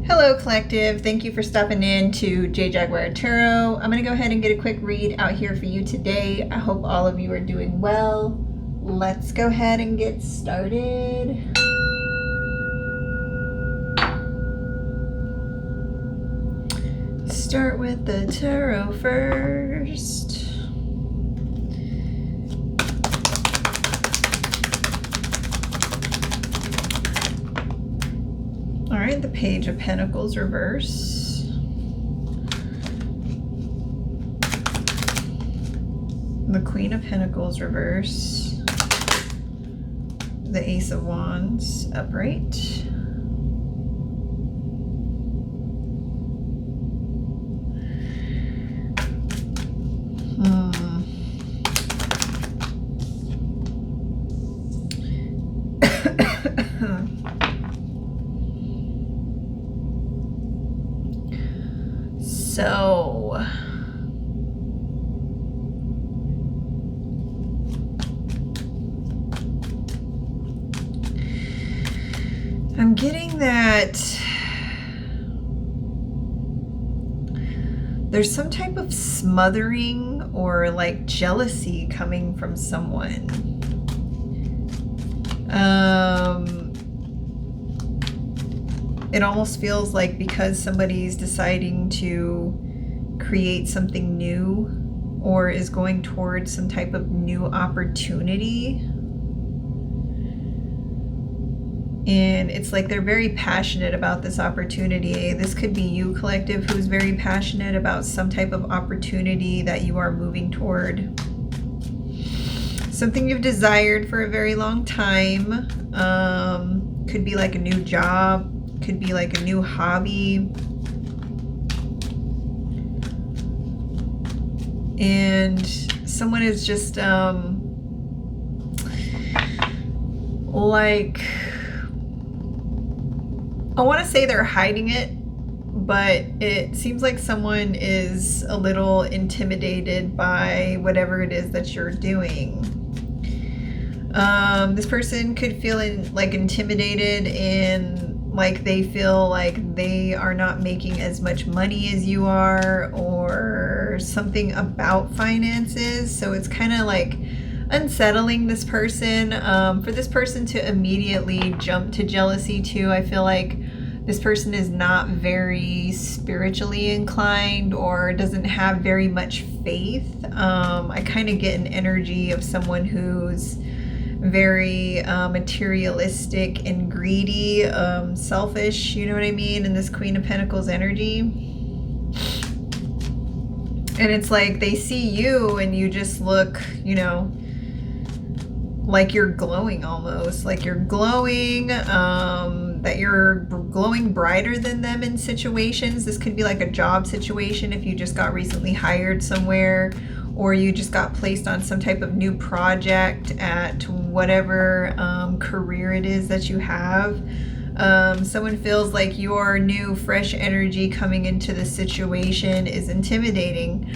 Hello Collective, thank you for stopping in to J Jaguar Tarot. I'm going to go ahead and get a quick read out here for you today. I hope all of you are doing well. Let's go ahead and get started. Start with the tarot first. All right, the Page of Pentacles reverse. The Queen of Pentacles reverse. The Ace of Wands upright. So, I'm getting that there's some type of smothering or like jealousy coming from someone. It almost feels like because somebody's deciding to create something new or is going towards some type of new opportunity, and it's like they're very passionate about this opportunity. This could be you, Collective, who's very passionate about some type of opportunity that you are moving toward. Something you've desired for a very long time. Could be like a new job. Could be like a new hobby. And someone is just like, I want to say they're hiding it, but it seems like someone is a little intimidated by whatever it is that you're doing. This person could feel like intimidated and like they feel like they are not making as much money as you are, or something about finances. So it's kind of like unsettling this person. For this person to immediately jump to jealousy too, I feel like this person is not very spiritually inclined or doesn't have very much faith. I kind of get an energy of someone who's very materialistic and greedy, selfish, you know what I mean, in this Queen of Pentacles energy. And it's like they see you and you just look, you know, like you're glowing almost, like you're glowing, that you're glowing brighter than them in situations. This could be like a job situation if you just got recently hired somewhere, or you just got placed on some type of new project at whatever career it is that you have. Someone feels like your new fresh energy coming into the situation is intimidating.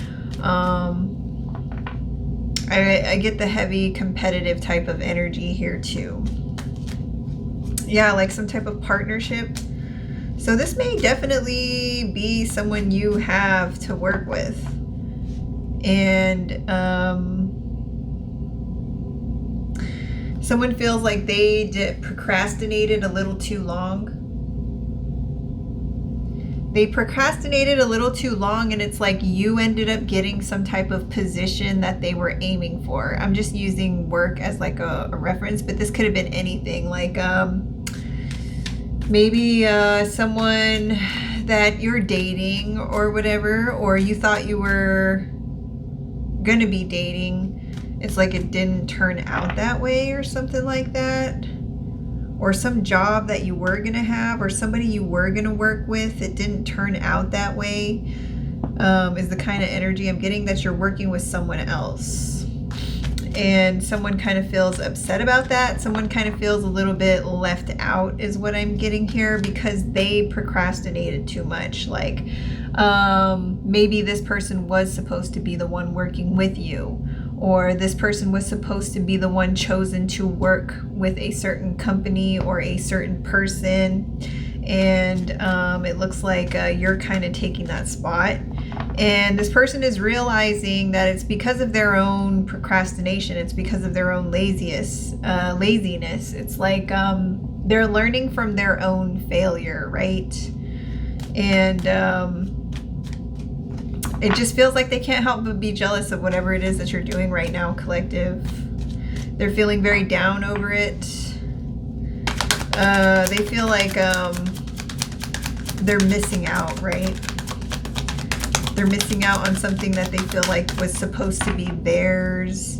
I get the heavy competitive type of energy here too. Yeah, like some type of partnership. So this may definitely be someone you have to work with. And someone feels like they procrastinated a little too long. They procrastinated a little too long, and it's like you ended up getting some type of position that they were aiming for. I'm just using work as like a reference, but this could have been anything. Like maybe someone that you're dating or whatever, or you thought you were gonna be dating. It's like it didn't turn out that way or something like that. Or some job that you were gonna have, or somebody you were gonna work with, it didn't turn out that way, is the kind of energy I'm getting, that you're working with someone else. And someone kind of feels upset about that. Someone kind of feels a little bit left out is what I'm getting here, because they procrastinated too much. Like maybe this person was supposed to be the one working with you, or this person was supposed to be the one chosen to work with a certain company or a certain person, And it looks like you're kind of taking that spot. And this person is realizing that it's because of their own procrastination. It's because of their own laziness. It's like they're learning from their own failure, right? And it just feels like they can't help but be jealous of whatever it is that you're doing right now, collective. They're feeling very down over it. They feel like they're missing out, right? They're missing out on something that they feel like was supposed to be theirs.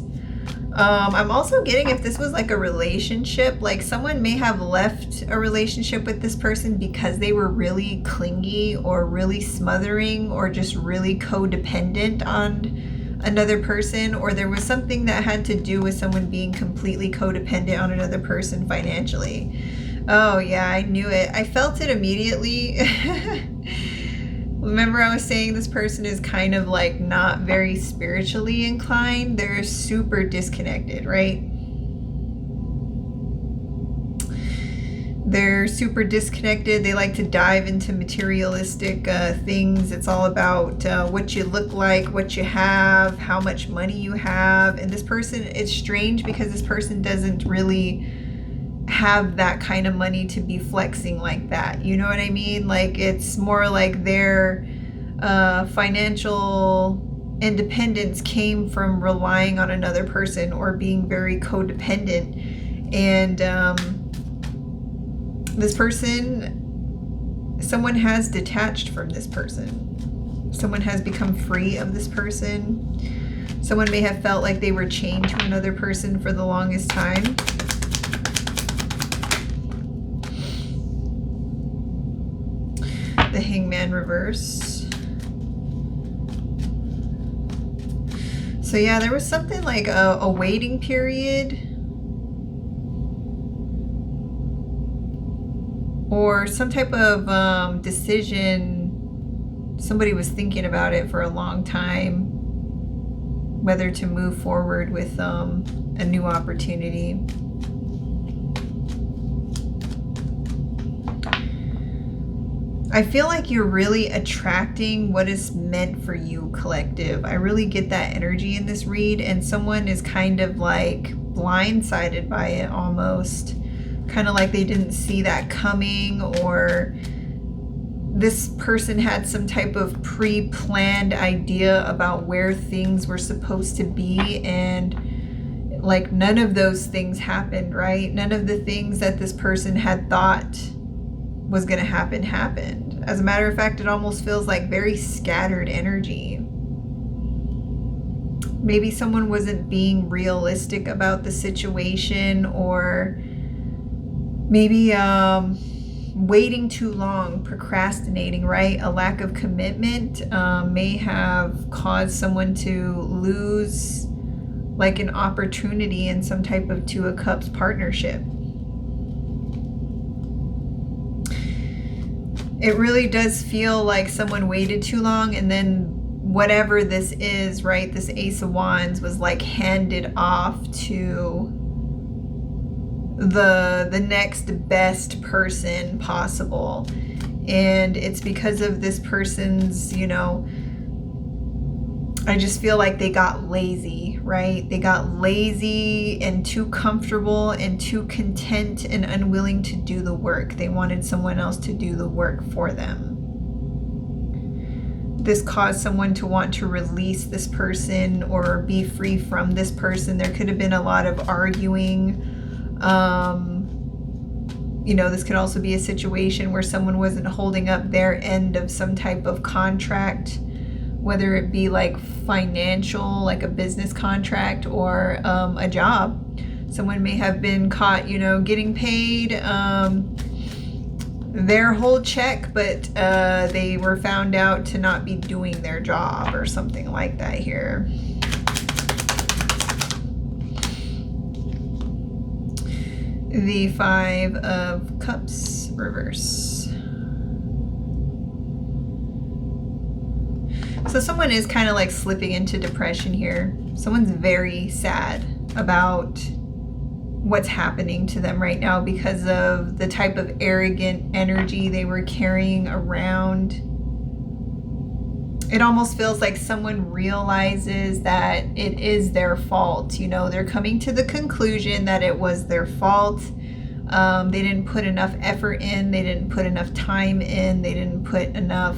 I'm also getting, if this was like a relationship, like someone may have left a relationship with this person because they were really clingy or really smothering or just really codependent on another person, or there was something that had to do with someone being completely codependent on another person financially. Oh yeah, I knew it. I felt it immediately. Remember I was saying this person is kind of like not very spiritually inclined. They're super disconnected, right? They're super disconnected. They like to dive into materialistic things. It's all about what you look like, what you have, how much money you have. And this person, it's strange because this person doesn't really have that kind of money to be flexing like that. You know what I mean? Like it's more like their financial independence came from relying on another person or being very codependent. And this person, someone has detached from this person. Someone has become free of this person. Someone may have felt like they were chained to another person for the longest time. The Hangman reverse. So yeah, there was something like a waiting period, or some type of decision. Somebody was thinking about it for a long time, whether to move forward with a new opportunity. I feel like you're really attracting what is meant for you, collective. I really get that energy in this read, and someone is kind of like blindsided by it almost. Kind of like they didn't see that coming, or this person had some type of pre-planned idea about where things were supposed to be, and like none of those things happened, right? None of the things that this person had thought was going to happen happened. As a matter of fact, it almost feels like very scattered energy. Maybe someone wasn't being realistic about the situation, or maybe waiting too long, procrastinating, right? A lack of commitment may have caused someone to lose like an opportunity in some type of Two of Cups partnership. It really does feel like someone waited too long, and then whatever this is, right, this Ace of Wands was like handed off to the next best person possible. And it's because of this person's, you know, I just feel like they got lazy, right? They got lazy and too comfortable and too content and unwilling to do the work. They wanted someone else to do the work for them. This caused someone to want to release this person or be free from this person. There could have been a lot of arguing. You know, this could also be a situation where someone wasn't holding up their end of some type of contract, whether it be like financial, like a business contract, or a job. Someone may have been caught, you know, getting paid their whole check, but they were found out to not be doing their job or something like that here. The Five of Cups reverse. So someone is kind of like slipping into depression here. Someone's very sad about what's happening to them right now because of the type of arrogant energy they were carrying around. It almost feels like someone realizes that it is their fault. You know, they're coming to the conclusion that it was their fault. They didn't put enough effort in. They didn't put enough time in. They didn't put enough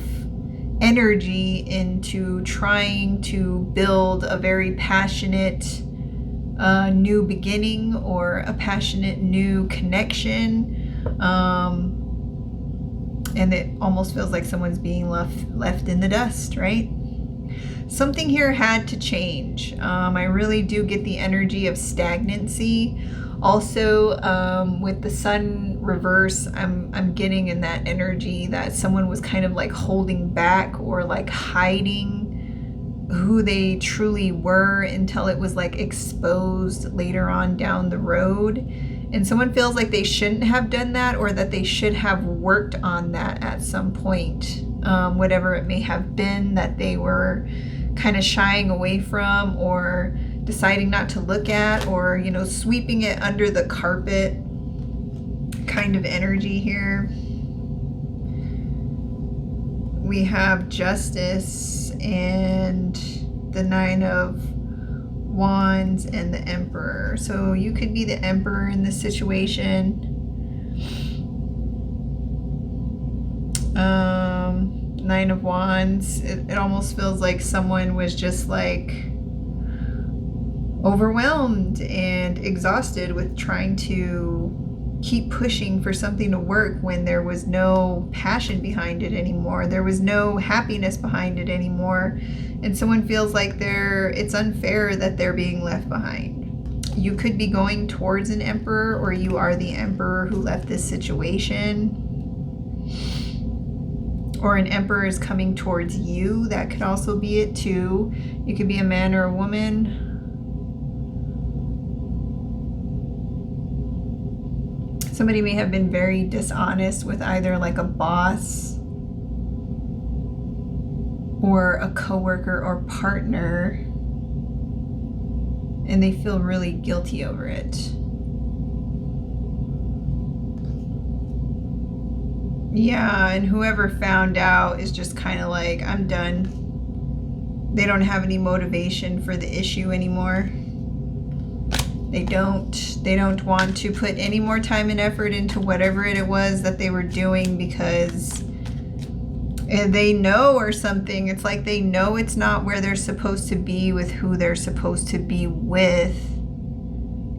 energy into trying to build a very passionate new beginning or a passionate new connection. And it almost feels like someone's being left in the dust, right? Something here had to change. I really do get the energy of stagnancy. Also, with the sun reverse, I'm getting in that energy that someone was kind of like holding back or like hiding who they truly were until it was like exposed later on down the road. And someone feels like they shouldn't have done that, or that they should have worked on that at some point. Whatever it may have been that they were kind of shying away from, or deciding not to look at, or, you know, sweeping it under the carpet kind of energy here. We have Justice and the Nine of Wands and the Emperor. So you could be the Emperor in this situation. Nine of Wands, it almost feels like someone was just like overwhelmed and exhausted with trying to keep pushing for something to work when there was no passion behind it anymore. There was no happiness behind it anymore. And someone feels like it's unfair that they're being left behind. You could be going towards an Emperor, or you are the Emperor who left this situation. Or an Emperor is coming towards you. That could also be it too. You could be a man or a woman. Somebody may have been very dishonest with either like a boss or a coworker or partner, and they feel really guilty over it. Yeah, and whoever found out is just kind of like, I'm done. They don't have any motivation for the issue anymore. They don't want to put any more time and effort into whatever it was that they were doing, because they know, or something. It's like they know it's not where they're supposed to be with who they're supposed to be with.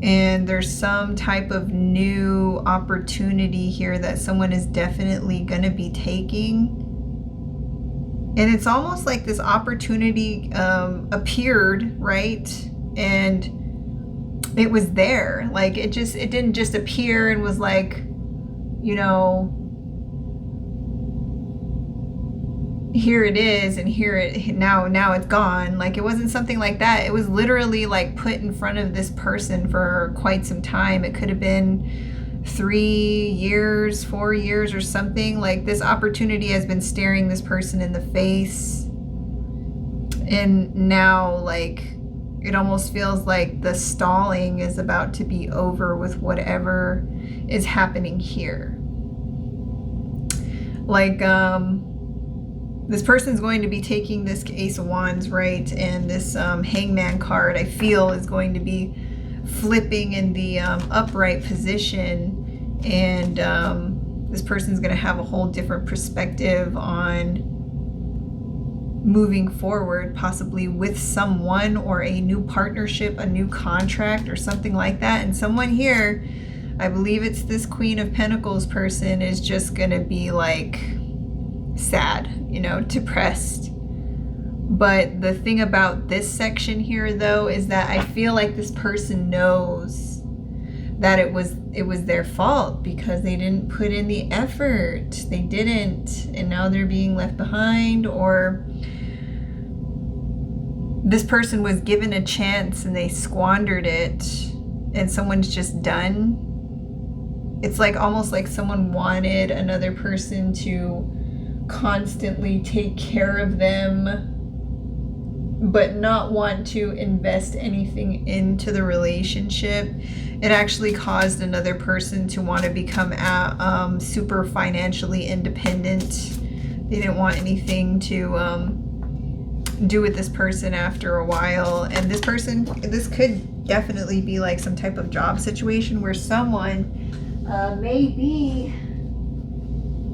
And there's some type of new opportunity here that someone is definitely going to be taking. And it's almost like this opportunity appeared, right? And it was there. Like it didn't just appear and was like, you know, here it is, and now it's gone. Like it wasn't something like that. It was literally like put in front of this person for quite some time. It could have been 3 years, 4 years or something. Like this opportunity has been staring this person in the face, and now like it almost feels like the stalling is about to be over with whatever is happening here. Like this person's going to be taking this Ace of Wands, right? And this Hangman card, I feel, is going to be flipping in the upright position. And this person's going to have a whole different perspective on moving forward, possibly with someone, or a new partnership, a new contract, or something like that. And someone here, I believe it's this Queen of Pentacles person, is just going to be like sad, you know, depressed. But the thing about this section here, though, is that I feel like this person knows that it was their fault, because they didn't put in the effort. They didn't, and now they're being left behind. Or this person was given a chance and they squandered it, and someone's just done. It's like almost like someone wanted another person to constantly take care of them but not want to invest anything into the relationship. It actually caused another person to want to become super financially independent. They didn't want anything to do with this person after a while. And this could definitely be like some type of job situation where someone may be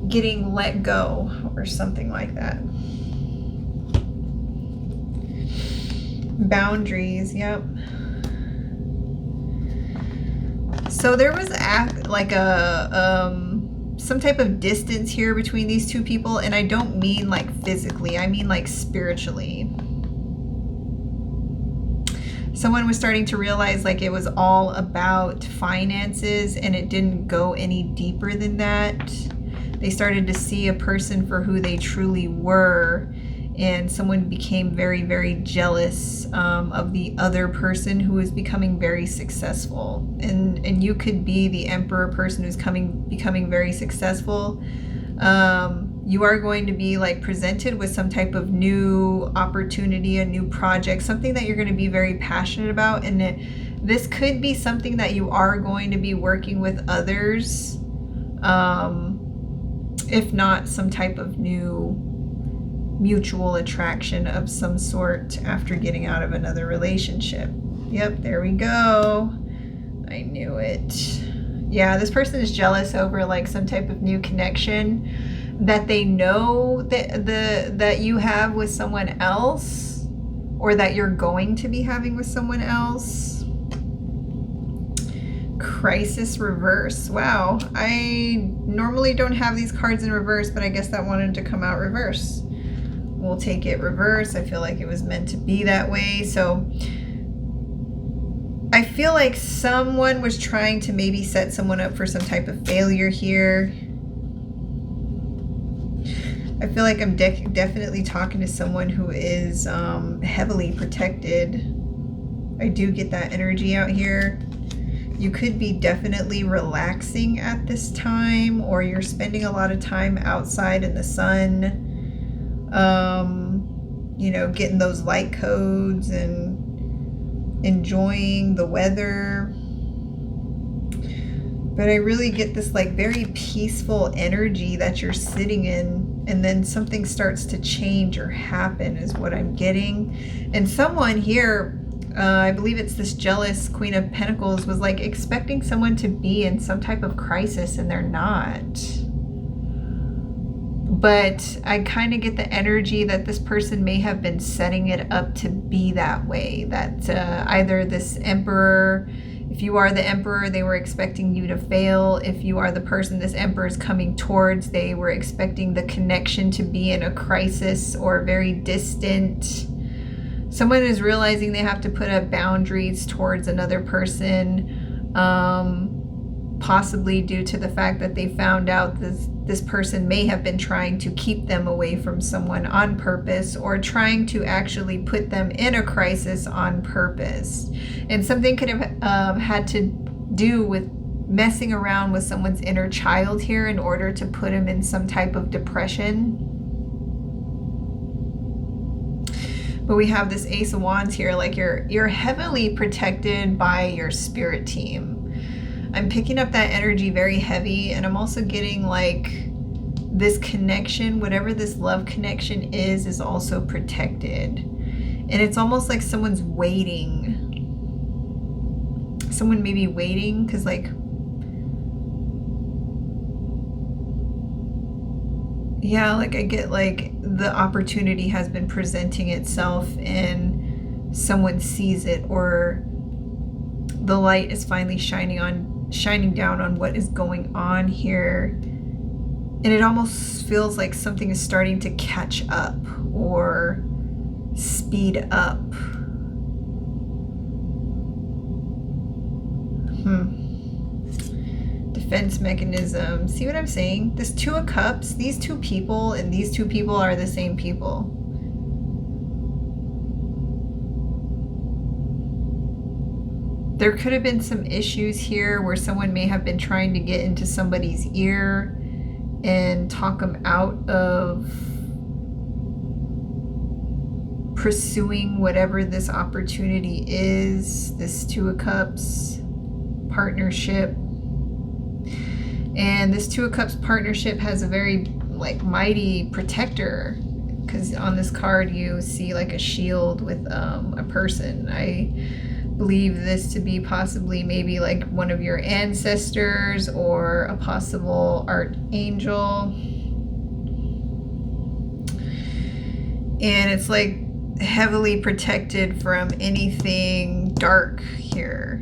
getting let go or something like that. Boundaries, yep. So there was like some type of distance here between these two people, and I don't mean like physically, I mean like spiritually. Someone was starting to realize like it was all about finances and it didn't go any deeper than that. They started to see a person for who they truly were, and someone became very, very jealous of the other person who was becoming very successful. And you could be the emperor person who's becoming very successful. You are going to be like presented with some type of new opportunity, a new project, something that you're going to be very passionate about. And this could be something that you are going to be working with others, if not some type of new mutual attraction of some sort after getting out of another relationship. Yep, there we go. I knew it. Yeah, this person is jealous over like some type of new connection that they know that you have with someone else, or that you're going to be having with someone else. Crisis reverse. Wow, I normally don't have these cards in reverse, but I guess that wanted to come out reverse. We'll take it reverse. I feel like it was meant to be that way. So I feel like someone was trying to maybe set someone up for some type of failure here. I feel like I'm definitely talking to someone who is heavily protected. I do get that energy out here. You could be definitely relaxing at this time, or you're spending a lot of time outside in the sun. You know, getting those light codes and enjoying the weather. But I really get this like very peaceful energy that you're sitting in, and then something starts to change or happen is what I'm getting. And someone here, I believe it's this jealous Queen of Pentacles, was like expecting someone to be in some type of crisis, and they're not. But I kind of get the energy that this person may have been setting it up to be that way. That either this emperor, if you are the emperor, they were expecting you to fail. If you are the person this emperor is coming towards, they were expecting the connection to be in a crisis or very distant. Someone is realizing they have to put up boundaries towards another person, possibly due to the fact that they found out this person may have been trying to keep them away from someone on purpose, or trying to actually put them in a crisis on purpose. And something could have had to do with messing around with someone's inner child here in order to put him in some type of depression. But we have this Ace of Wands here, like you're heavily protected by your spirit team. I'm picking up that energy very heavy, and I'm also getting like this connection, whatever this love connection is also protected. And it's almost like someone's waiting. Someone may be waiting because like, yeah, like I get like the opportunity has been presenting itself and someone sees it, or the light is finally shining down on what is going on here. And it almost feels like something is starting to catch up or speed up. Defense mechanism. See what I'm saying? This Two of Cups, these two people and these two people are the same people. There could have been some issues here where someone may have been trying to get into somebody's ear and talk them out of pursuing whatever this opportunity is, this Two of Cups partnership. And this Two of Cups partnership has a very like mighty protector, because on this card you see like a shield with a person. I believe this to be possibly maybe like one of your ancestors or a possible archangel. And it's like heavily protected from anything dark here,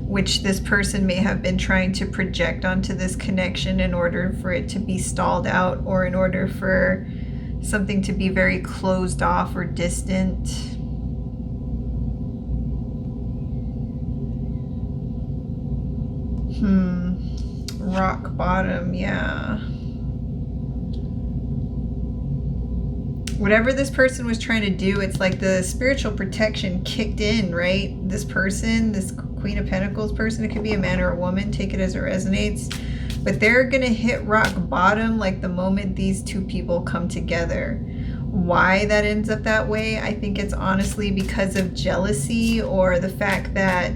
which this person may have been trying to project onto this connection in order for it to be stalled out, or in order for something to be very closed off or distant. Rock bottom, yeah. Whatever this person was trying to do, it's like the spiritual protection kicked in, right? This person, this Queen of Pentacles person, it could be a man or a woman, take it as it resonates, but they're gonna hit rock bottom like the moment these two people come together. Why that ends up that way, I think it's honestly because of jealousy, or the fact that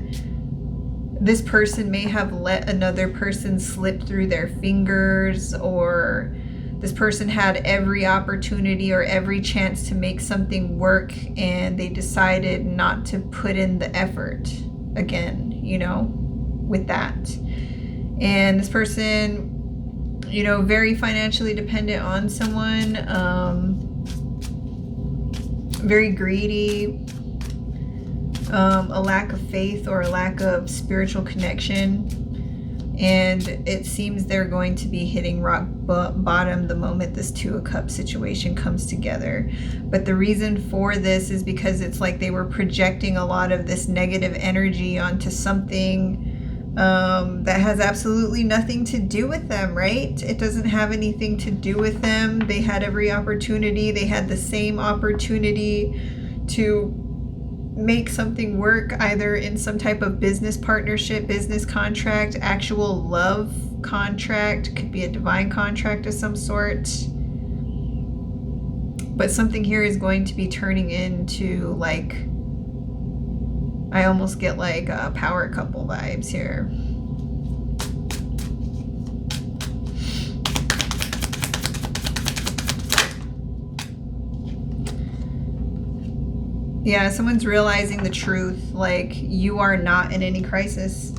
this person may have let another person slip through their fingers, or this person had every opportunity or every chance to make something work and they decided not to put in the effort again, you know, with that. And this person, you know, very financially dependent on someone, very greedy, a lack of faith or a lack of spiritual connection. And it seems they're going to be hitting rock bottom the moment this Two of Cups situation comes together. But the reason for this is because it's like they were projecting a lot of this negative energy onto something that has absolutely nothing to do with them, right? It doesn't have anything to do with them. They had every opportunity. They had the same opportunity to make something work, either in some type of business partnership, business contract, actual love contract, could be a divine contract of some sort. But something here is going to be turning into like, I almost get like power couple vibes here. Yeah, someone's realizing the truth, like you are not in any crisis.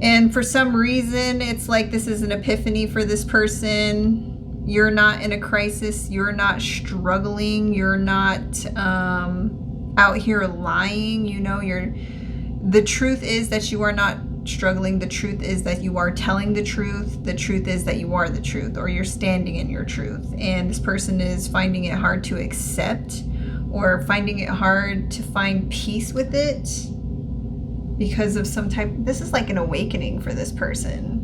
And for some reason, it's like this is an epiphany for this person. You're not in a crisis. You're not struggling. You're not out here lying. You know, the truth is that you are not struggling. The truth is that you are telling the truth. The truth is that you are the truth, or you're standing in your truth. And this person is finding it hard to accept, or finding it hard to find peace with it because of some type. This is like an awakening for this person.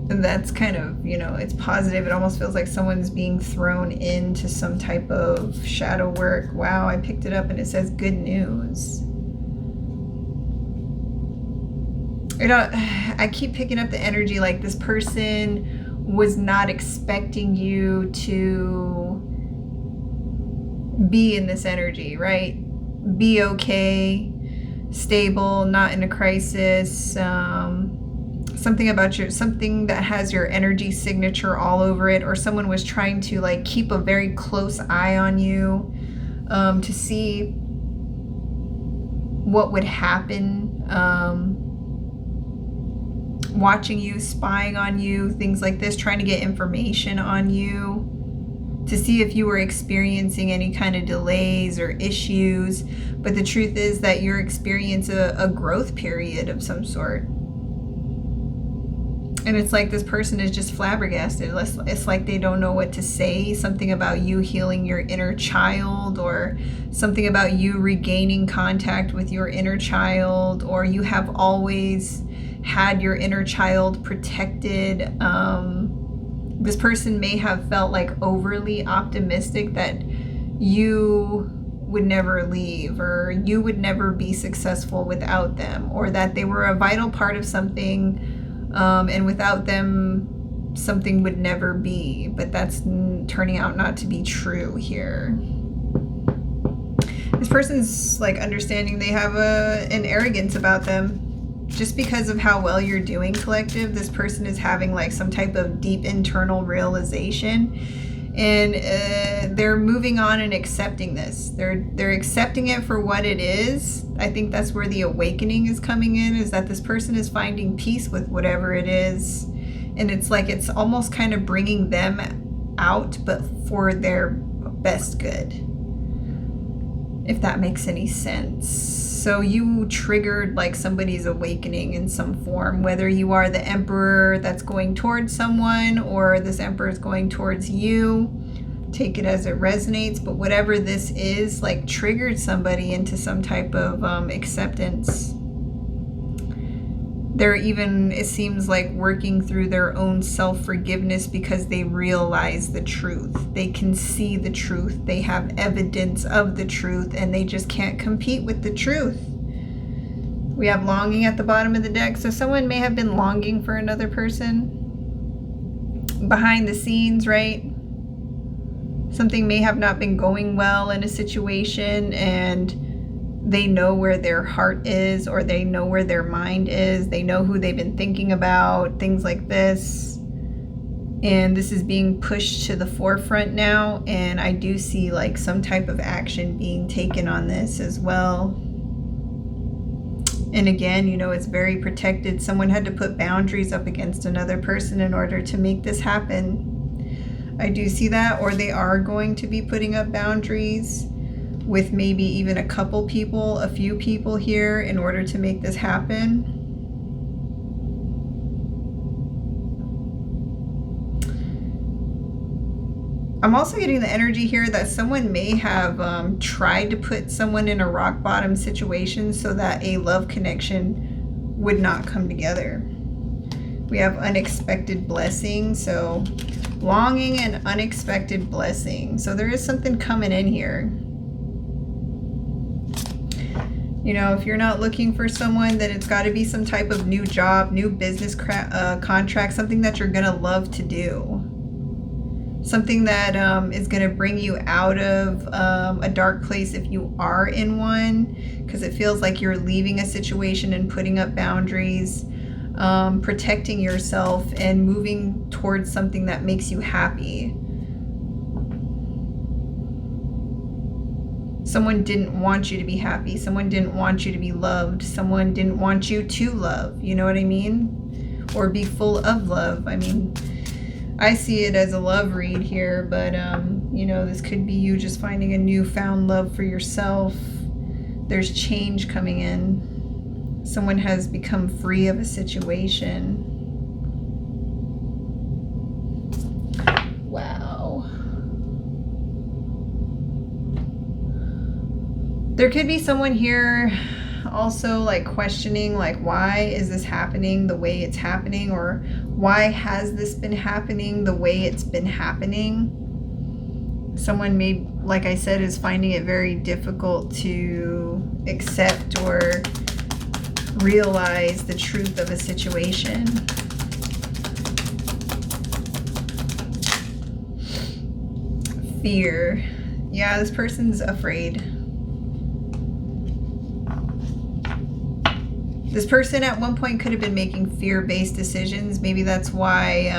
And that's kind of, you know, it's positive. It almost feels like someone's being thrown into some type of shadow work. Wow, I picked it up and it says good news. You know, I keep picking up the energy like this person was not expecting you to be in this energy, right? Be okay, stable, not in a crisis. Something about something that has your energy signature all over it, or someone was trying to like keep a very close eye on you to see what would happen. Watching you, spying on you, things like this, trying to get information on you to see if you were experiencing any kind of delays or issues. But the truth is that you're experiencing a growth period of some sort. And it's like this person is just flabbergasted. It's like they don't know what to say. Something about you healing your inner child, or something about you regaining contact with your inner child, or you have always had your inner child protected. This person may have felt like overly optimistic that you would never leave, or you would never be successful without them, or that they were a vital part of something And without them, something would never be. But that's turning out not to be true here. This person's like understanding they have an arrogance about them. Just because of how well you're doing, collective, this person is having like some type of deep internal realization, and they're moving on and accepting this. They're accepting it for what it is. I think that's where the awakening is coming in, is that this person is finding peace with whatever it is, and it's like it's almost kind of bringing them out, but for their best good, if that makes any sense. So you triggered like somebody's awakening in some form, whether you are the emperor that's going towards someone or this emperor is going towards you. Take it as it resonates, but whatever this is, like triggered somebody into some type of acceptance. They're even, it seems like, working through their own self-forgiveness because they realize the truth. They can see the truth. They have evidence of the truth, and they just can't compete with the truth. We have longing at the bottom of the deck. So someone may have been longing for another person behind the scenes, right? Something may have not been going well in a situation, and they know where their heart is, or they know where their mind is. They know who they've been thinking about, things like this. And this is being pushed to the forefront now. And I do see like some type of action being taken on this as well. And again, you know, it's very protected. Someone had to put boundaries up against another person in order to make this happen. I do see that, or they are going to be putting up boundaries with maybe even a couple people, a few people here in order to make this happen. I'm also getting the energy here that someone may have tried to put someone in a rock bottom situation so that a love connection would not come together. We have unexpected blessing, so longing and unexpected blessing. So there is something coming in here. You know, if you're not looking for someone, then it's got to be some type of new job, new business contract, something that you're going to love to do. Something that is going to bring you out of a dark place if you are in one, because it feels like you're leaving a situation and putting up boundaries, protecting yourself and moving towards something that makes you happy. Someone didn't want you to be happy. Someone didn't want you to be loved. Someone didn't want you to love. You know what I mean? Or be full of love. I mean, I see it as a love read here, but, you know, this could be you just finding a newfound love for yourself. There's change coming in. Someone has become free of a situation. Wow. There could be someone here also like questioning, like, why is this happening the way it's happening, or why has this been happening the way it's been happening? Someone may, like I said, is finding it very difficult to accept or realize the truth of a situation. Fear. Yeah, this person's afraid. This person at one point could have been making fear-based decisions. Maybe that's why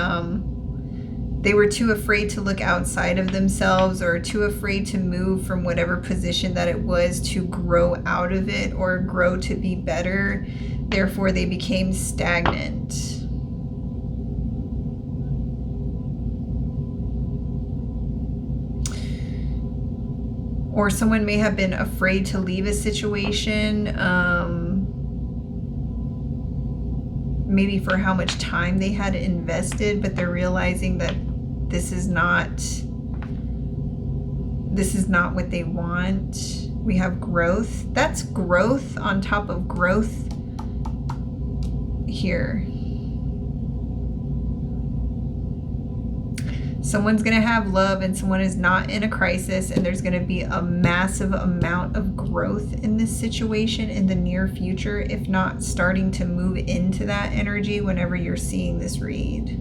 they were too afraid to look outside of themselves, or too afraid to move from whatever position that it was to grow out of it or grow to be better. Therefore, they became stagnant. Or someone may have been afraid to leave a situation, maybe for how much time they had invested, but they're realizing that this is not what they want. We have growth. That's growth on top of growth here. Someone's going to have love and someone is not in a crisis, and there's going to be a massive amount of growth in this situation in the near future, if not starting to move into that energy whenever you're seeing this read.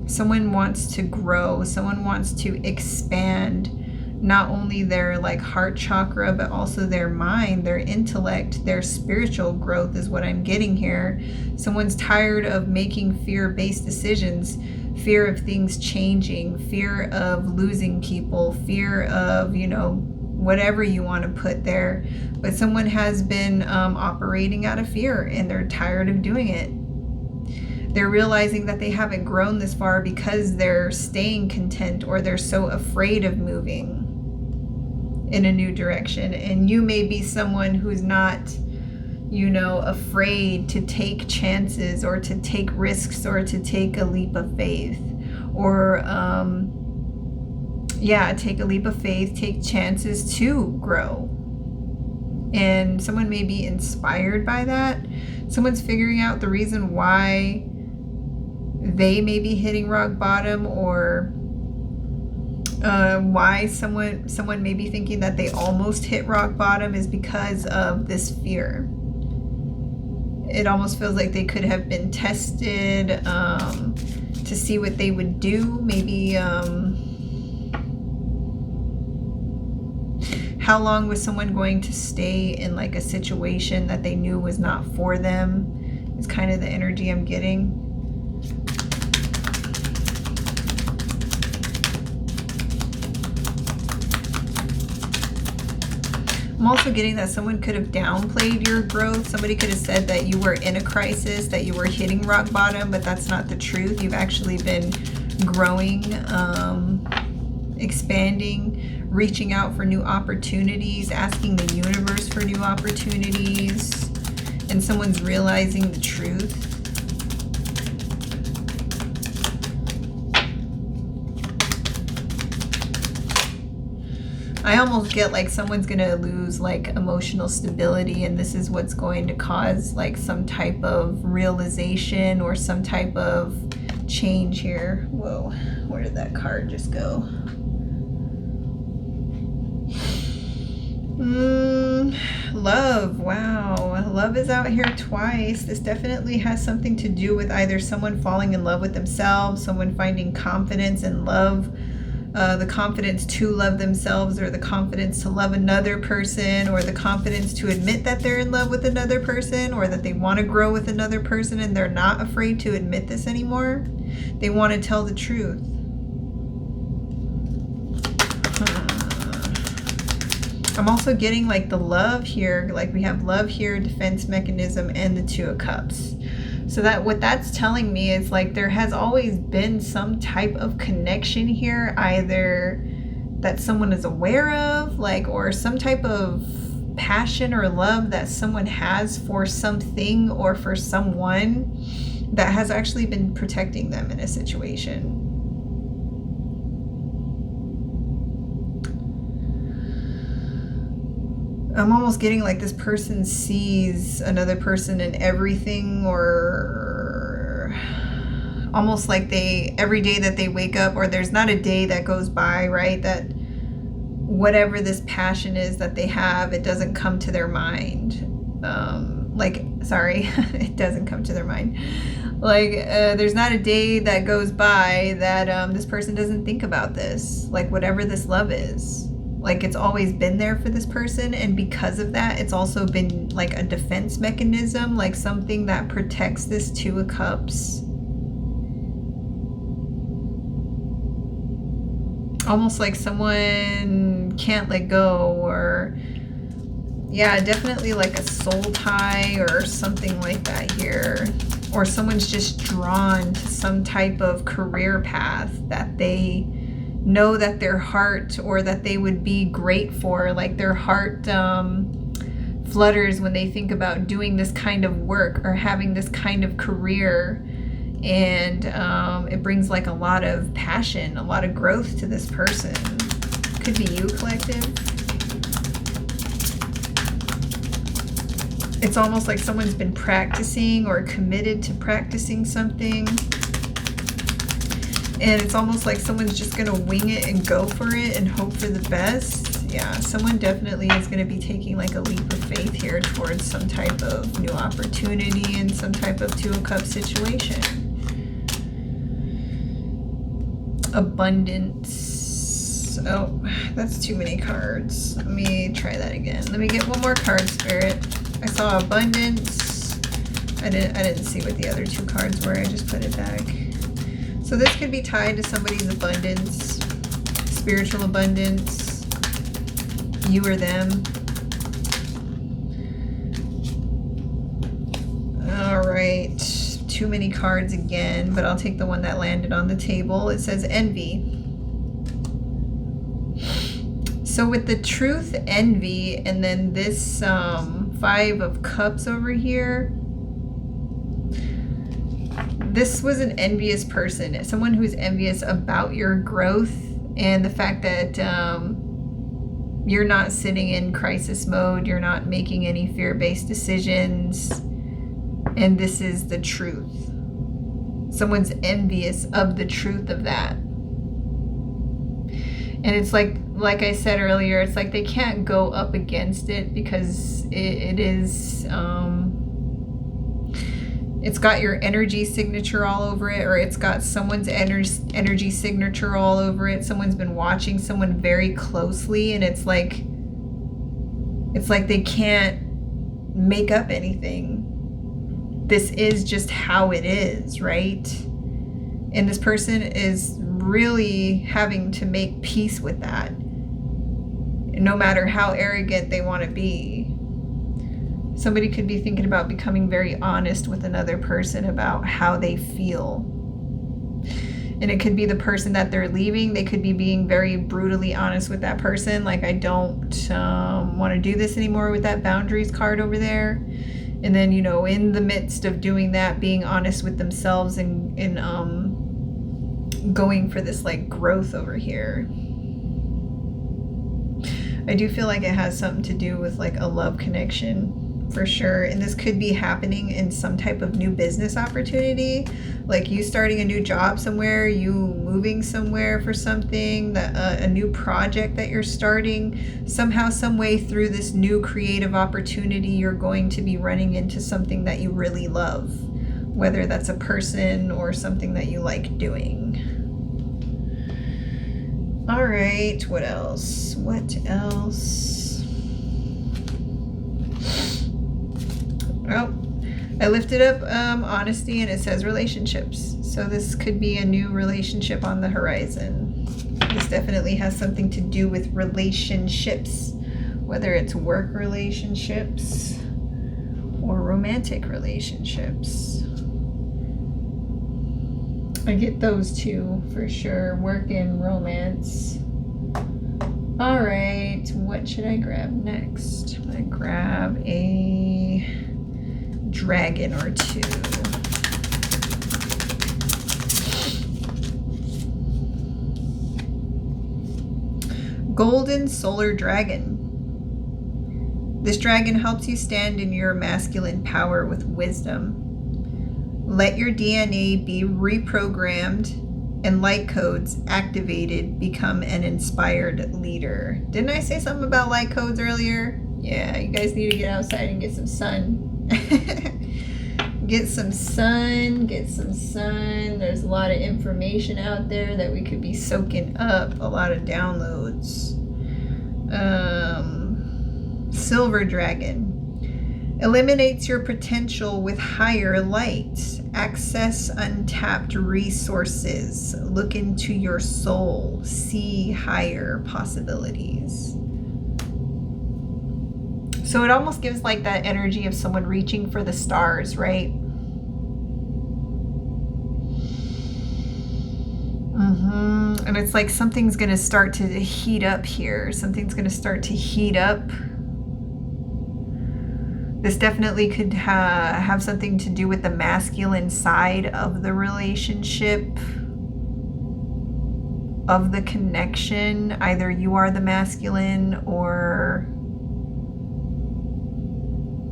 Someone wants to grow, someone wants to expand not only their like heart chakra, but also their mind, their intellect, their spiritual growth is what I'm getting here. Someone's tired of making fear-based decisions, fear of things changing, fear of losing people, fear of, you know, whatever you want to put there. But someone has been operating out of fear and they're tired of doing it. They're realizing that they haven't grown this far because they're staying content, or they're so afraid of moving in a new direction. And you may be someone who's not, you know, afraid to take chances or to take risks or to take a leap of faith, or take a leap of faith, take chances to grow. And someone may be inspired by that. Someone's figuring out the reason why they may be hitting rock bottom, or why someone may be thinking that they almost hit rock bottom is because of this fear. It almost feels like they could have been tested to see what they would do. Maybe how long was someone going to stay in like a situation that they knew was not for them is kind of the energy I'm getting. I'm also getting that someone could have downplayed your growth. Somebody could have said that you were in a crisis, that you were hitting rock bottom, but that's not the truth. You've actually been growing, expanding, reaching out for new opportunities, asking the universe for new opportunities, and someone's realizing the truth. I almost get like someone's gonna lose like emotional stability, and this is what's going to cause like some type of realization or some type of change here. Whoa, where did that card just go? Love. Wow, love is out here twice. This definitely has something to do with either someone falling in love with themselves, someone finding confidence in love, the confidence to love themselves, or the confidence to love another person, or the confidence to admit that they're in love with another person, or that they want to grow with another person and they're not afraid to admit this anymore. They want to tell the truth. I'm also getting like the love here, like we have love here, defense mechanism, and the Two of Cups. So that what that's telling me is like there has always been some type of connection here, either that someone is aware of, like, or some type of passion or love that someone has for something or for someone that has actually been protecting them in a situation. I'm almost getting like this person sees another person in everything, or almost like they, every day that they wake up, or there's not a day that goes by, right, that whatever this passion is that they have, it doesn't come to their mind. It doesn't come to their mind. There's not a day that goes by that this person doesn't think about this, like whatever this love is. Like it's always been there for this person, and because of that, it's also been like a defense mechanism, like something that protects this Two of Cups. Almost like someone can't let go, or yeah, definitely like a soul tie or something like that here. Or someone's just drawn to some type of career path that they know that their heart, or that they would be great for, like their heart flutters when they think about doing this kind of work or having this kind of career, and it brings like a lot of passion, a lot of growth to this person. Could be you, collective. It's almost like someone's been practicing or committed to practicing something. And it's almost like someone's just going to wing it and go for it and hope for the best. Yeah, someone definitely is going to be taking like a leap of faith here towards some type of new opportunity and some type of Two of Cups situation. Abundance. Oh, that's too many cards. Let me try that again. Let me get one more card, Spirit. I saw abundance. I didn't see what the other two cards were. I just put it back. So this could be tied to somebody's abundance, spiritual abundance, you or them. All right, too many cards again, but I'll take the one that landed on the table. It says envy. So with the truth, envy, and then this Five of Cups over here, this was an envious person, someone who's envious about your growth and the fact that you're not sitting in crisis mode, you're not making any fear-based decisions, and this is the truth. Someone's envious of the truth of that. And it's like I said earlier, it's like they can't go up against it because it is... it's got your energy signature all over it, or it's got someone's energy signature all over it. Someone's been watching someone very closely, and it's like they can't make up anything. This is just how it is, right? And this person is really having to make peace with that, no matter how arrogant they want to be. Somebody could be thinking about becoming very honest with another person about how they feel. And it could be the person that they're leaving. They could be being very brutally honest with that person. Like, I don't want to do this anymore with that boundaries card over there. And then, you know, in the midst of doing that, being honest with themselves and going for this like growth over here. I do feel like it has something to do with like a love connection. For sure. And this could be happening in some type of new business opportunity, like you starting a new job somewhere, you moving somewhere for something, that a new project that you're starting. Somehow, some way through this new creative opportunity, you're going to be running into something that you really love, whether that's a person or something that you like doing. All right, what else? Oh, I lifted up honesty, and it says relationships. So this could be a new relationship on the horizon. This definitely has something to do with relationships, whether it's work relationships or romantic relationships. I get those two for sure, work and romance. All right, what should I grab next? I grab a dragon or two. Golden Solar Dragon. This dragon helps you stand in your masculine power with wisdom. Let your DNA be reprogrammed and light codes activated. Become an inspired leader. Didn't I say something about light codes earlier? Yeah, you guys need to get outside and get some sun. Get some sun. There's a lot of information out there that we could be soaking up, a lot of downloads. Silver Dragon eliminates your potential with higher light. Access untapped resources. Look into your soul. See higher possibilities. So it almost gives like that energy of someone reaching for the stars, right? And it's like something's going to start to heat up here. Something's going to start to heat up. This definitely could have something to do with the masculine side of the relationship, of the connection. Either you are the masculine, or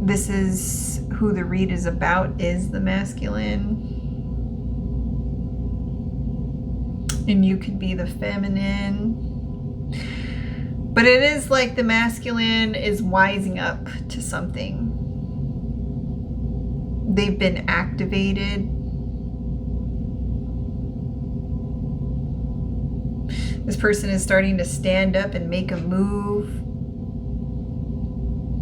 this is who the read is about, is the masculine. And you could be the feminine. But it is like the masculine is wising up to something. They've been activated. This person is starting to stand up and make a move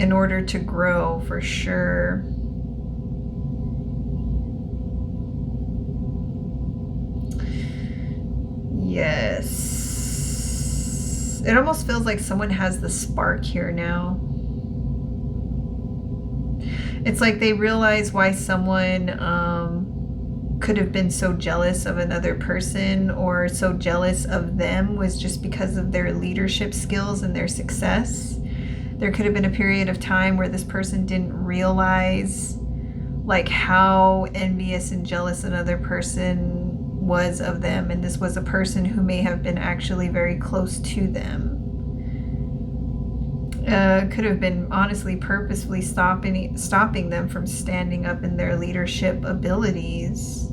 in order to grow, for sure. Yes. It almost feels like someone has the spark here now. It's like they realize why someone could have been so jealous of another person or so jealous of them was just because of their leadership skills and their success. There could have been a period of time where this person didn't realize like how envious and jealous another person was of them, and this was a person who may have been actually very close to them. Could have been honestly purposefully stopping them from standing up in their leadership abilities.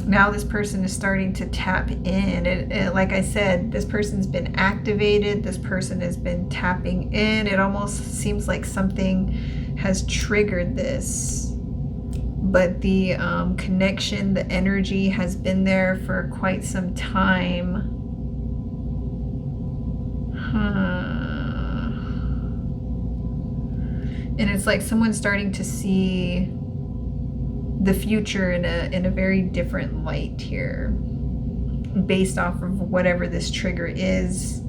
Now this person is starting to tap in. Like I said, this person's been activated. This person has been tapping in. It almost seems like something has triggered this. But the connection, the energy has been there for quite some time. And it's like someone's starting to see the future in a very different light here, based off of whatever this trigger is.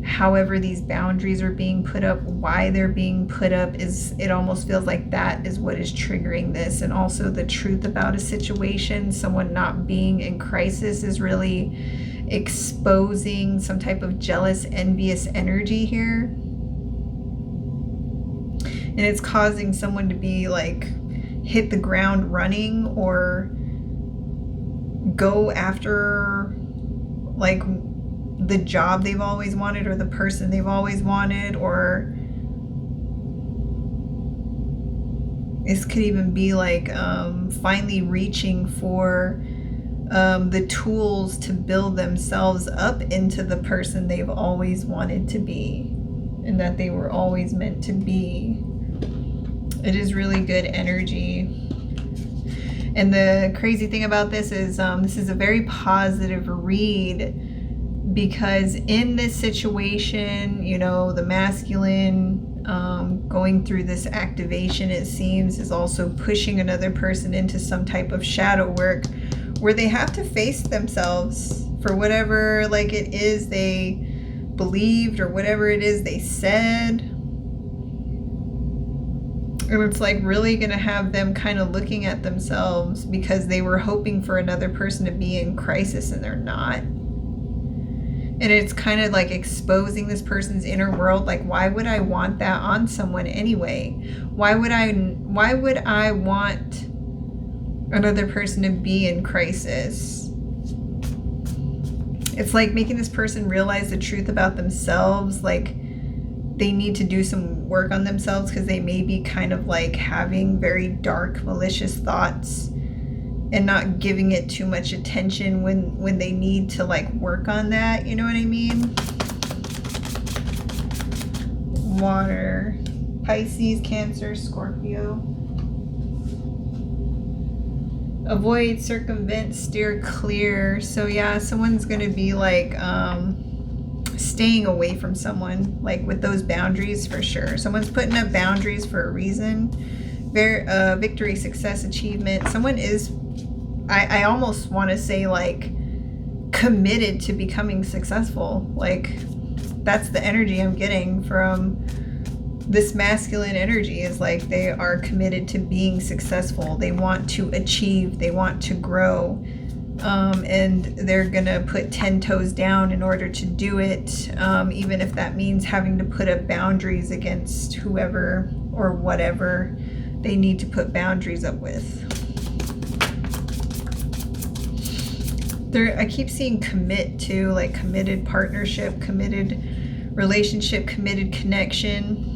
However these boundaries are being put up, why they're being put up, it almost feels like that is what is triggering this. And also the truth about a situation, someone not being in crisis, is really exposing some type of jealous, envious energy here. And it's causing someone to be like hit the ground running or go after like the job they've always wanted or the person they've always wanted, or this could even be like finally reaching for the tools to build themselves up into the person they've always wanted to be and that they were always meant to be. It is really good energy. And the crazy thing about this is a very positive read, because in this situation, you know, the masculine going through this activation, it seems, is also pushing another person into some type of shadow work where they have to face themselves for whatever like it is they believed or whatever it is they said. And it's like really going to have them kind of looking at themselves because they were hoping for another person to be in crisis and they're not. And it's kind of like exposing this person's inner world. Like, why would I want that on someone anyway? Why would I want another person to be in crisis? It's like making this person realize the truth about themselves. Like, they need to do some work on themselves because they may be kind of like having very dark, malicious thoughts and not giving it too much attention when they need to like work on that. You know what I mean? Water, Pisces, Cancer, Scorpio. Avoid, circumvent, steer clear. So yeah, someone's going to be like staying away from someone, like with those boundaries for sure. Someone's putting up boundaries for a reason. Victory, success, achievement. Someone is, I almost want to say like committed to becoming successful. Like that's the energy I'm getting from this masculine energy, is like they are committed to being successful. They want to achieve, they want to grow. And they're gonna put 10 toes down in order to do it, even if that means having to put up boundaries against whoever or whatever they need to put boundaries up with. I keep seeing commit too, like committed partnership, committed relationship, committed connection.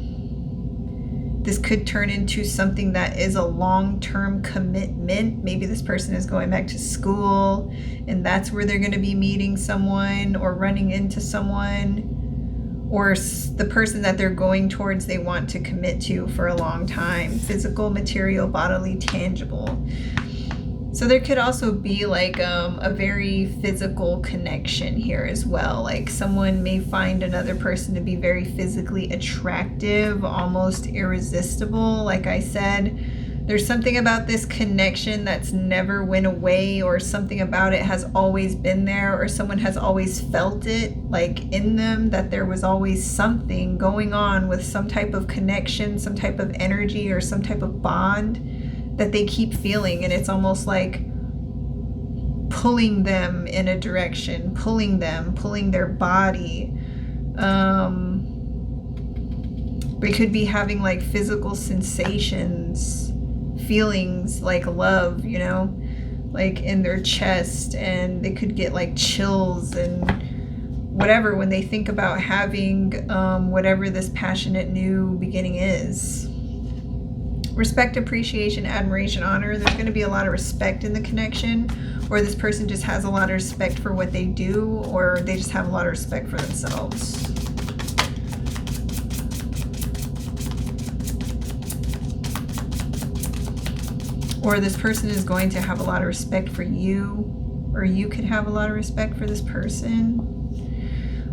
This could turn into something that is a long-term commitment. Maybe this person is going back to school and that's where they're going to be meeting someone or running into someone, or the person that they're going towards they want to commit to for a long time. Physical, material, bodily, tangible. So there could also be like a very physical connection here as well. Like someone may find another person to be very physically attractive, almost irresistible. Like I said, there's something about this connection that's never went away, or something about it has always been there, or someone has always felt it like in them, that there was always something going on with some type of connection, some type of energy, or some type of bond that they keep feeling, and it's almost like pulling them in a direction, pulling their body. They could be having like physical sensations, feelings like love, you know, like in their chest, and they could get like chills and whatever when they think about having whatever this passionate new beginning is. Respect, appreciation, admiration, honor. There's going to be a lot of respect in the connection, or this person just has a lot of respect for what they do, or they just have a lot of respect for themselves. Or this person is going to have a lot of respect for you, or you could have a lot of respect for this person.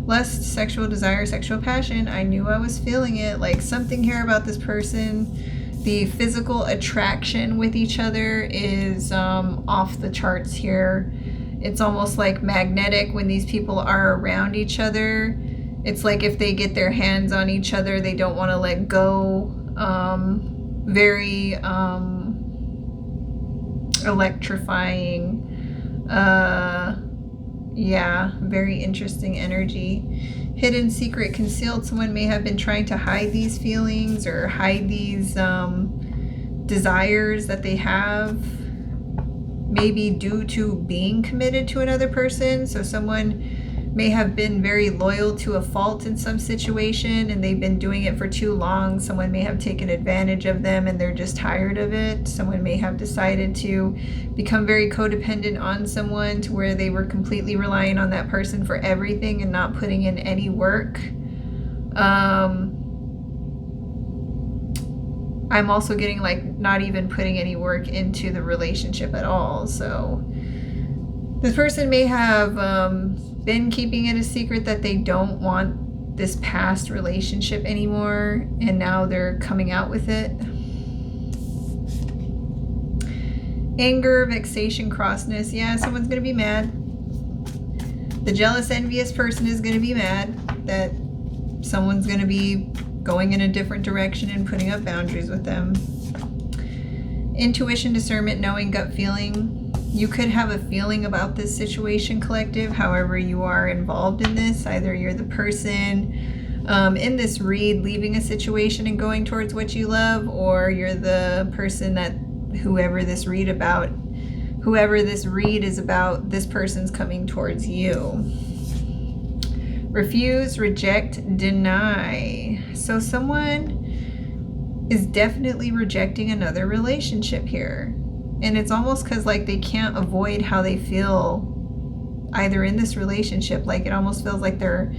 Lust, sexual desire, sexual passion. I knew I was feeling it. Like something here about this person. The physical attraction with each other is off the charts here. It's almost like magnetic when these people are around each other. It's like if they get their hands on each other, they don't want to let go. Very electrifying. Yeah, very interesting energy. Hidden, secret, concealed. Someone may have been trying to hide these feelings or hide these desires that they have, maybe due to being committed to another person. So someone may have been very loyal to a fault in some situation, and they've been doing it for too long. Someone may have taken advantage of them and they're just tired of it. Someone may have decided to become very codependent on someone to where they were completely relying on that person for everything and not putting in any work. I'm also getting like not even putting any work into the relationship at all. So this person may have been keeping it a secret that they don't want this past relationship anymore, and now they're coming out with it. Anger, vexation, crossness. Yeah, someone's going to be mad. The jealous, envious person is going to be mad that someone's going to be going in a different direction and putting up boundaries with them. Intuition, discernment, knowing, gut feeling. You could have a feeling about this situation, collective, however you are involved in this. Either you're the person in this read leaving a situation and going towards what you love, or you're the person that whoever this read is about, this person's coming towards you. Refuse, reject, deny. So someone is definitely rejecting another relationship here. And it's almost because like they can't avoid how they feel either in this relationship. Like it almost feels like they're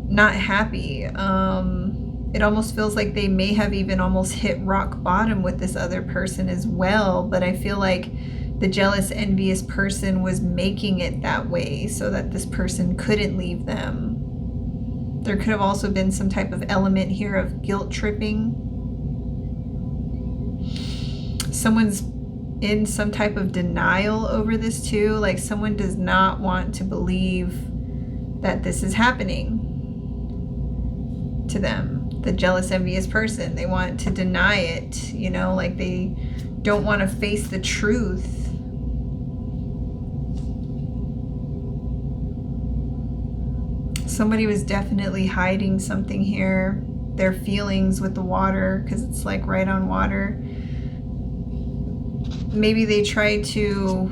not happy. It almost feels like they may have even almost hit rock bottom with this other person as well. But I feel like the jealous, envious person was making it that way so that this person couldn't leave them. There could have also been some type of element here of guilt tripping. Someone's in some type of denial over this too. Like someone does not want to believe that this is happening to them. The jealous, envious person, they want to deny it, you know, like they don't want to face the truth. Somebody was definitely hiding something here. Their feelings with the water, because it's like right on water. Maybe they tried to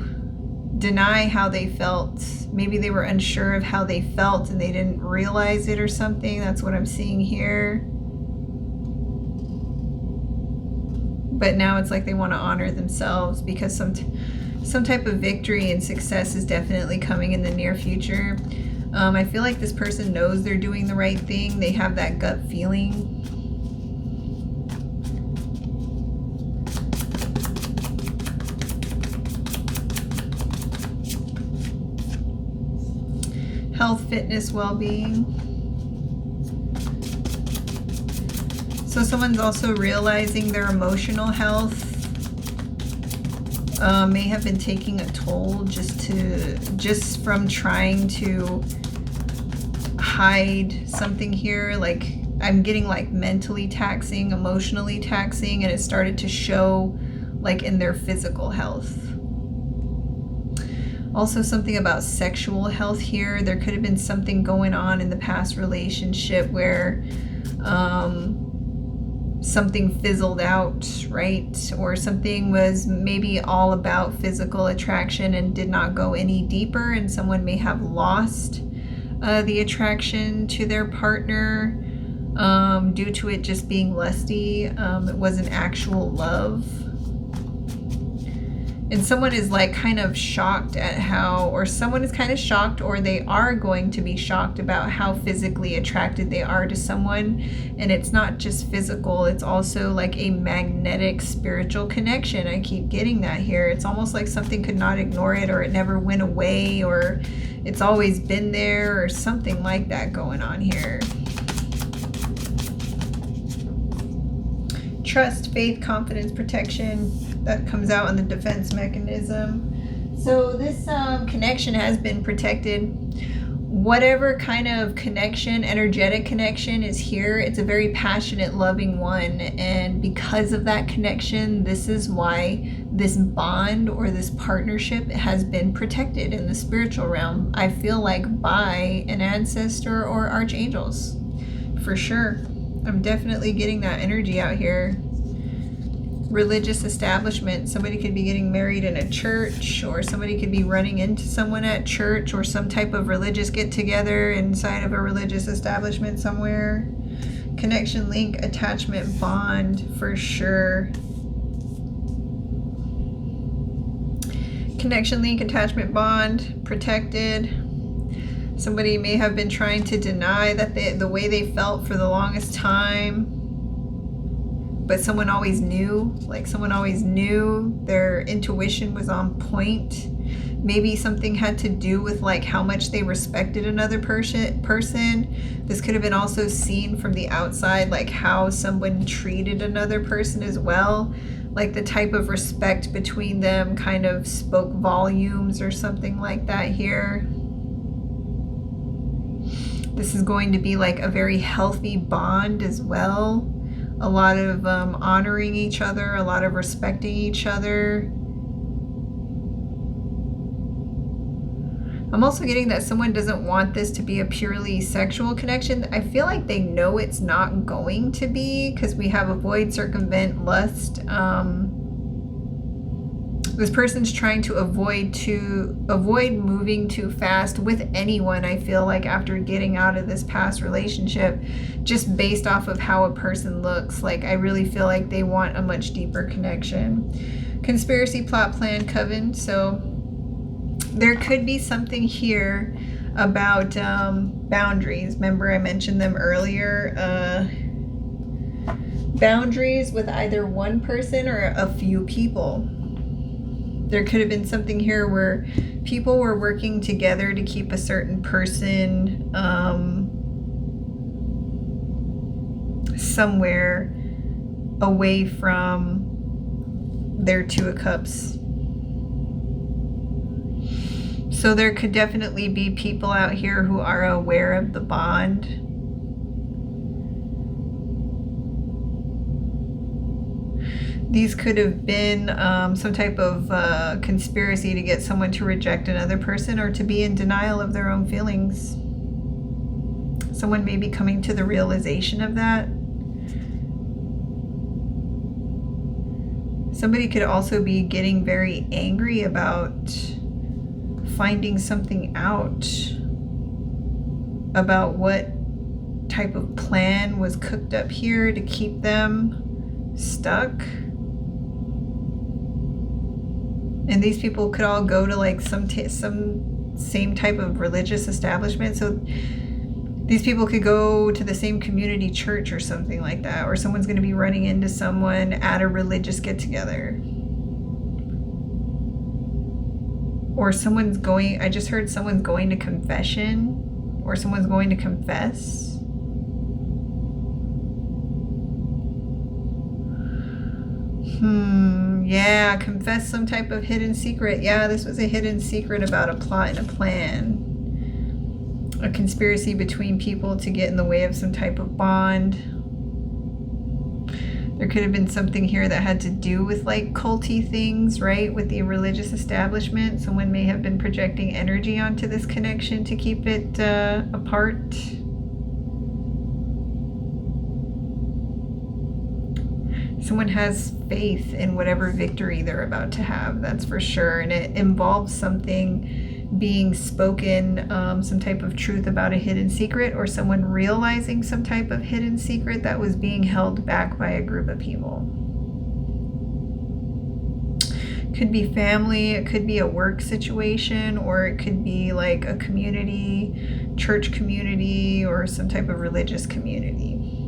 deny how they felt. Maybe they were unsure of how they felt and they didn't realize it or something. That's what I'm seeing here. but now it's like they want to honor themselves because some type of victory and success is definitely coming in the near future. I feel like this person knows they're doing the right thing. They have that gut feeling. Health, fitness, well-being. So someone's also realizing their emotional health may have been taking a toll just from trying to hide something here. Like, I'm getting like mentally taxing, emotionally taxing, and it started to show like in their physical health. Also something about sexual health here. There could have been something going on in the past relationship where something fizzled out, right? Or something was maybe all about physical attraction and did not go any deeper, and someone may have lost the attraction to their partner due to it just being lusty. It wasn't actual love. And someone is like kind of shocked at how, or someone is kind of shocked, or they are going to be shocked about how physically attracted they are to someone. And it's not just physical, it's also like a magnetic spiritual connection. I keep getting that here. It's almost like something could not ignore it, or it never went away, or it's always been there, or something like that going on here. Trust, faith, confidence, protection. That comes out in the defense mechanism. So this connection has been protected. Whatever kind of connection, energetic connection is here, it's a very passionate, loving one. And because of that connection, this is why this bond or this partnership has been protected in the spiritual realm. I feel like by an ancestor or archangels, for sure. I'm definitely getting that energy out here. Religious establishment. Somebody could be getting married in a church, or somebody could be running into someone at church, or some type of religious get-together inside of a religious establishment somewhere. Connection, link, attachment, bond, for sure. Connection, link, attachment, bond, protected. Somebody may have been trying to deny that the way they felt for the longest time, but someone always knew. Like, someone always knew. Their intuition was on point. Maybe something had to do with like how much they respected another person. This could have been also seen from the outside, like how someone treated another person as well. Like the type of respect between them kind of spoke volumes or something like that here. This is going to be like a very healthy bond as well. A lot of honoring each other, a lot of respecting each other. I'm also getting that someone doesn't want this to be a purely sexual connection. I feel like they know it's not going to be, because we have avoid, circumvent, lust. This person's trying to avoid moving too fast with anyone, I feel like, after getting out of this past relationship, just based off of how a person looks. Like, I really feel like they want a much deeper connection. Conspiracy, plot, plan, coven. So there could be something here about boundaries. Remember I mentioned them earlier. Boundaries with either one person or a few people. There could have been something here where people were working together to keep a certain person somewhere away from their Two of Cups. So there could definitely be people out here who are aware of the bond. These could have been some type of conspiracy to get someone to reject another person or to be in denial of their own feelings. Someone may be coming to the realization of that. Somebody could also be getting very angry about finding something out about what type of plan was cooked up here to keep them stuck. And these people could all go to like some same type of religious establishment. So these people could go to the same community church or something like that, or someone's going to be running into someone at a religious get-together. Or someone's going, I just heard someone's going to confession, or someone's going to confess. Yeah, confess some type of hidden secret. Yeah, this was a hidden secret about a plot and a plan. A conspiracy between people to get in the way of some type of bond. There could have been something here that had to do with like culty things, right? With the religious establishment. Someone may have been projecting energy onto this connection to keep it apart. Someone has faith in whatever victory they're about to have, that's for sure. And it involves something being spoken, some type of truth about a hidden secret, or someone realizing some type of hidden secret that was being held back by a group of people. Could be family, it could be a work situation, or it could be like a community, church community, or some type of religious community.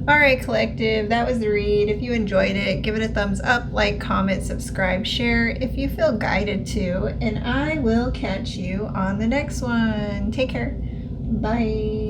All right, collective, that was the read. If you enjoyed it, give it a thumbs up, like, comment, subscribe, share if you feel guided to, and I will catch you on the next one. Take care. Bye.